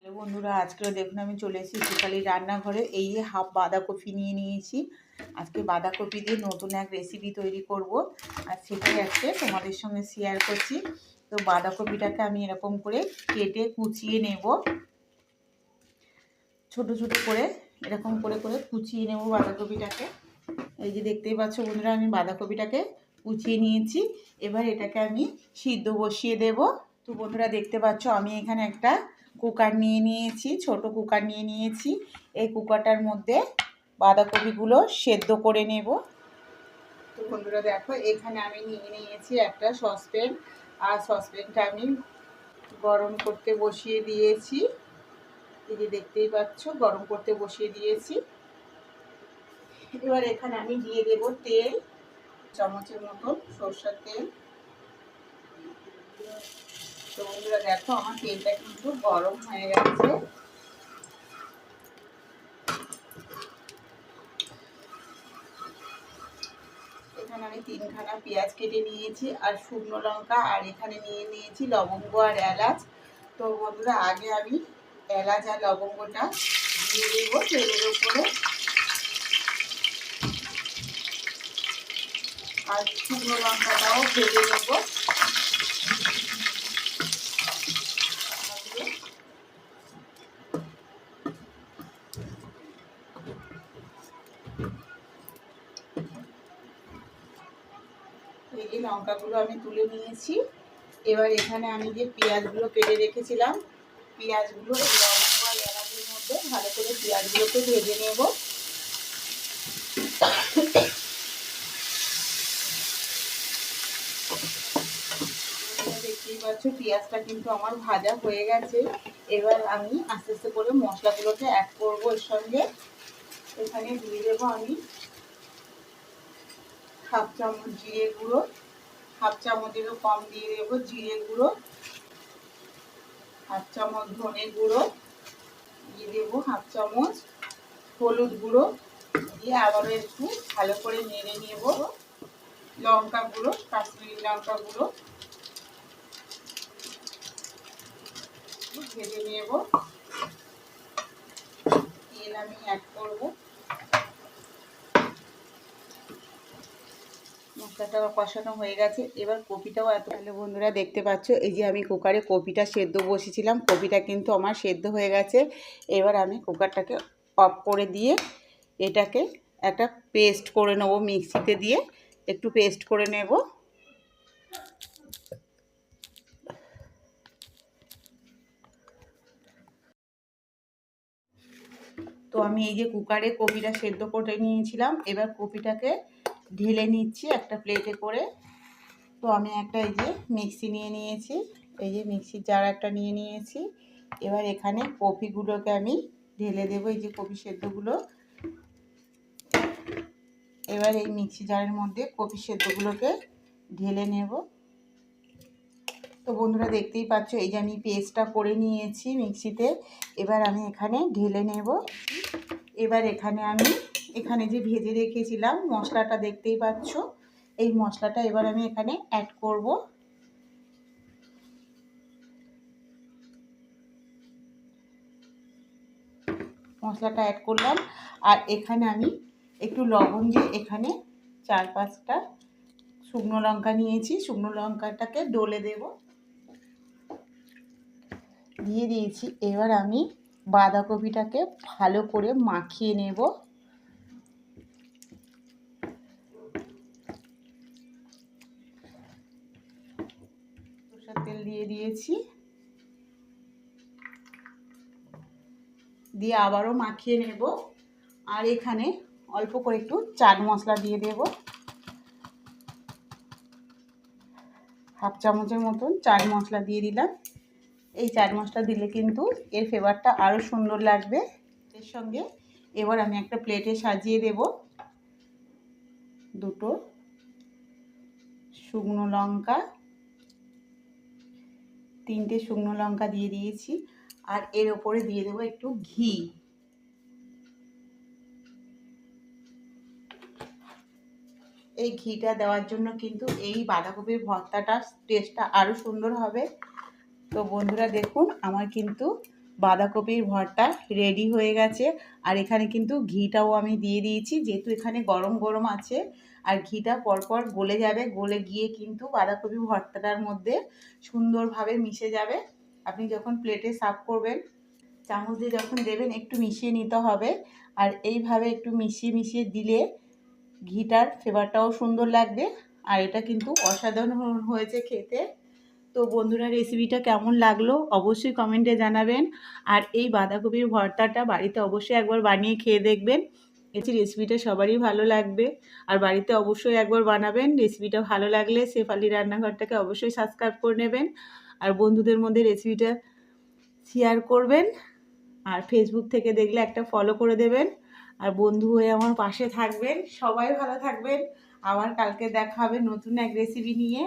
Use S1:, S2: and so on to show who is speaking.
S1: বন্ধুরা, আজকেও দেখুন আমি চলে এসেছি সকালে রান্নাঘরে। এই যে হাফ বাঁধাকপি নিয়ে নিয়েছি। আজকে বাঁধাকপি দিয়ে নতুন এক রেসিপি তৈরি করব, আর সেটাই আজকে তোমাদের সঙ্গে শেয়ার করছি। তো বাঁধাকপিটাকে আমি এরকম করে কেটে কুচিয়ে নেব, ছোট ছোট করে এরকম করে করে কুচিয়ে নেব বাঁধাকপিটাকে। এই যে দেখতেই পাচ্ছ বন্ধুরা, আমি বাঁধাকপিটাকে কুচিয়ে নিয়েছি। এবার এটাকে আমি সিদ্ধ বসিয়ে দেব। তো বন্ধুরা দেখতে পাচ্ছ আমি এখানে একটা কুকার নিয়ে নিয়েছি, ছোট কুকার নিয়ে নিয়েছি। এই কুকারটার মধ্যে বাঁধাকপিগুলো সেদ্ধ করে নেব। তো বন্ধুরা দেখো, এখানে আমি নিয়ে নিয়েছি একটা সসপ্যান, আর সসপ্যানটা আমি গরম করতে বসিয়ে দিয়েছি। এই যে দেখতেই পাচ্ছ গরম করতে বসিয়ে দিয়েছি। এবার এখানে আমি দিয়ে দেব তেল, চামচের মতো সরষের তেল। তো বন্ধুরা দেখো, আমার তেলটা কিন্তু গরম হয়ে গেছে। এখানে আমি 3খানা পেঁয়াজ কেটে নিয়েছি, আর শুকনো লঙ্কা, আর এখানে নিয়ে নিয়েছি লবঙ্গ আর এলাচ। তো বন্ধুরা আগে আমি এলাচ আর লবঙ্গটা দিয়ে দেব তেলের উপরে, আর শুকনো লঙ্কাটাও ভেজে নেব। এই যে লঙ্কাগুলো আমি তুলে নিয়েছি। এবার এখানে আমি যে পেঁয়াজগুলো কেটে রেখেছিলাম, পেঁয়াজগুলো লবঙ্গ আর এলাচের মধ্যে ভালো করে পেঁয়াজগুলোকে ভেজে নেব। দেখতেই পাচ্ছ পেঁয়াজটা কিন্তু আমার ভাজা হয়ে গেছে। এবার আমি আস্তে আস্তে করে মশলাগুলোকে অ্যাড করব এর সঙ্গে। এখানে দিয়ে দেবো আমি হাফ চামচ জিরে গুঁড়ো, হাফ চামচেরও কম দিয়ে দেবো জিরে গুঁড়ো, হাফ চামচ ধনে গুঁড়ো, দিয়ে দেবো হাফ চামচ হলুদ গুঁড়ো, দিয়ে আবারও একটু ভালো করে নেড়ে নেব। লঙ্কা গুঁড়ো, কাশ্মীরি লঙ্কা গুঁড়ো ভেজে নেব। তেল আমি অ্যাড করব। মশলাটা কষানো হয়ে গেছে। এবার কপিটাও তাহলে বন্ধুরা দেখতে পাচ্ছ, এই যে আমি কুকারে কপিটা সেদ্ধ বসিয়েছিলাম, কপিটা কিন্তু আমার সেদ্ধ হয়ে গেছে। এবার আমি কুকারটাকে অফ করে দিয়ে এটাকে একটা পেস্ট করে নেব, মিক্সিতে দিয়ে একটু পেস্ট করে নেব। তো আমি এই যে কুকারে কপিটা সেদ্ধ করে নিয়েছিলাম, এবার কপিটাকে ঢেলে নিচ্ছি একটা প্লেটে করে। তো আমি একটা এই যে মিক্সি নিয়ে নিয়েছি, এই যে মিক্সির জার একটা নিয়ে নিয়েছি। এবার এখানে কপিগুলোকে আমি ঢেলে দেবো, এই যে কপি সেদ্ধগুলো। এবার এই মিক্সি জারের মধ্যে কপি সেদ্ধগুলোকে ঢেলে নেব। তো বন্ধুরা দেখতেই পাচ্ছ, এই যে আমি পেস্টটা করে নিয়েছি মিক্সিতে। এবার আমি এখানে ঢেলে নেব। এবার এখানে যে ভেজে রেখেছিলাম মশলাটা দেখতেই পাচ্ছ, এই মশলাটা এবার আমি এখানে অ্যাড করব। মশলাটা অ্যাড করলাম, আর এখানে আমি একটু লবণ দিয়ে এখানে 4-5টা শুকনো লঙ্কা নিয়েছি, শুকনো লঙ্কাটাকে ডলে দেব, দিয়ে দিয়েছি। এবার আমি বাঁধাকপিটাকে ভালো করে মাখিয়ে নেব। সরষের তেল দিয়ে দিয়েছি, দিয়ে আবারও মাখিয়ে নেব। আর এখানে অল্প করে একটু চাট মশলা দিয়ে দেব, হাফ চামচের মতন চাট মশলা দিয়ে দিলাম। এই চাট মশলা দিলে কিন্তু এর ফ্লেভারটা আরও সুন্দর লাগবে। এর সঙ্গে এবার আমি একটা প্লেটে সাজিয়ে দেব। দুটো শুকনো লঙ্কা, 3টে শুকনো লঙ্কা দিয়ে দিয়েছি, আর এর ওপরে দিয়ে দেবো একটু ঘি। এই ঘিটা দেওয়ার জন্য কিন্তু এই বাঁধাকপির ভর্তাটার টেস্টটা আরও সুন্দর হবে। তো বন্ধুরা দেখুন, আমার কিন্তু বাঁধাকপির ভর্তা রেডি হয়ে গেছে। আর এখানে কিন্তু ঘিটাও আমি দিয়ে দিয়েছি, যেহেতু এখানে গরম গরম আছে আর ঘিটা পরপর গলে যাবে, গলে গিয়ে কিন্তু বাঁধাকপি ভর্তাটার মধ্যে সুন্দরভাবে মিশে যাবে। আপনি যখন প্লেটে সার্ভ করবেন, চামচ দিয়ে যখন দেবেন একটু মিশিয়ে নিতে হবে। আর এইভাবে একটু মিশিয়ে মিশিয়ে দিলে ঘিটার ফ্লেভারটাও সুন্দর লাগবে। আর এটা কিন্তু অসাধারণ হয়েছে খেতে। তো বন্ধুরা, রেসিপিটা কেমন লাগলো অবশ্যই কমেন্টে জানাবেন। আর এই বাঁধাকপির ভর্তাটা বাড়িতে অবশ্যই একবার বানিয়ে খেয়ে দেখবেন। এটি রেসিপিটা সবারই ভালো লাগবে। আর বাড়িতে অবশ্যই একবার বানাবেন। রেসিপিটা ভালো লাগলে শেফালি রান্নাঘরটাকে অবশ্যই সাবস্ক্রাইব করে নেবেন। আর বন্ধুদের মধ্যে রেসিপিটা শেয়ার করবেন। আর ফেসবুক থেকে দেখলে একটা ফলো করে দেবেন। আর বন্ধু হয়ে আমার পাশে থাকবেন। সবাই ভালো থাকবেন। আবার কালকে দেখা হবে নতুন এক রেসিপি নিয়ে।